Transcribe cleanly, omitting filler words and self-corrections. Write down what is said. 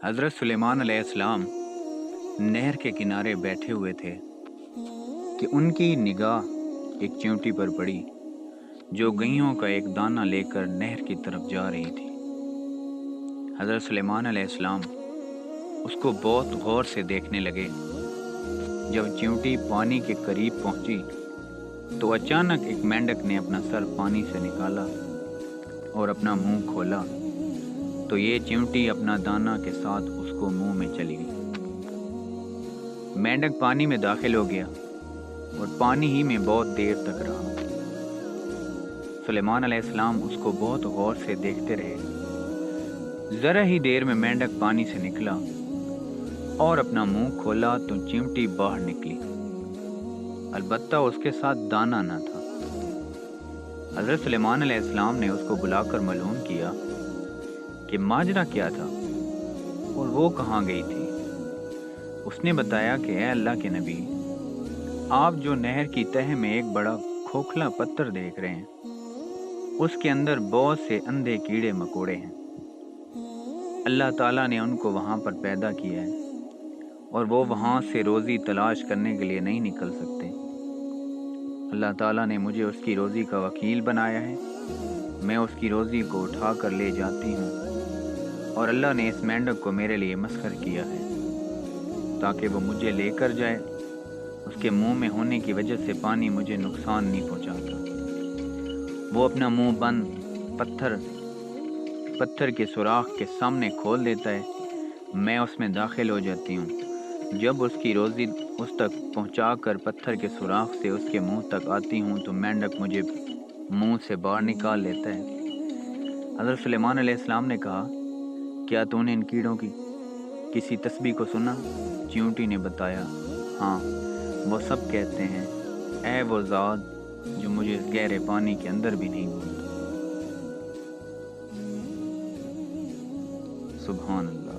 हज़रत सुलेमान अलैहिस्सलाम नहर के किनारे बैठे हुए थे कि उनकी निगाह एक चींटी पर पड़ी जो गइयों का एक दाना लेकर नहर की तरफ जा रही थी। हज़रत सुलेमान अलैहिस्सलाम उसको बहुत गौर से देखने लगे। जब चींटी पानी के करीब पहुंची तो अचानक एक मेंढक ने अपना सर पानी से निकाला और अपना मुंह खोला तो ये चींटी अपना दाना के साथ उसको मुंह में चली गई। मेंढक पानी में दाखिल हो गया और पानी ही में बहुत देर तक रहा। सुलेमान अलैहिस्सलाम उसको बहुत गौर से देखते रहे। जरा ही देर में मेंढक पानी से निकला और अपना मुंह खोला तो चिमटी बाहर निकली, अलबत्ता उसके साथ दाना न था। हज़रत सुलेमान अलैहिस्सलाम ने उसको बुलाकर मालूम किया कि माजरा क्या था और वो कहाँ गई थी। उसने बताया कि ऐ अल्लाह के नबी, आप जो नहर की तह में एक बड़ा खोखला पत्थर देख रहे हैं, उसके अंदर बहुत से अंधे कीड़े मकोड़े हैं। अल्लाह ताला ने उनको वहाँ पर पैदा किया है और वो वहाँ से रोज़ी तलाश करने के लिए नहीं निकल सकते। अल्लाह ताला ने मुझे उसकी रोज़ी का वकील बनाया है। मैं उसकी रोज़ी को उठा कर ले जाती हूँ और अल्लाह ने इस मेंढक को मेरे लिए मस्खर किया है ताकि वो मुझे लेकर जाए। उसके मुंह में होने की वजह से पानी मुझे नुकसान नहीं पहुंचाता। वो अपना मुंह बंद पत्थर के सुराख के सामने खोल देता है। मैं उसमें दाखिल हो जाती हूँ। जब उसकी रोज़ी उस तक पहुँचाकर पत्थर के सुराख से उसके मुंह तक आती हूँ तो मेंढक मुझे मुंह से बाहर निकाल लेता है। हज़रत सुलेमान अलैहिस्सलाम ने कहा, क्या तूने इन कीड़ों की किसी तस्बीह को सुना? चींटी ने बताया, हाँ, वो सब कहते हैं, ऐ वो ज़ात जो मुझे इस गहरे पानी के अंदर भी नहीं भूलता। सुभान अल्लाह।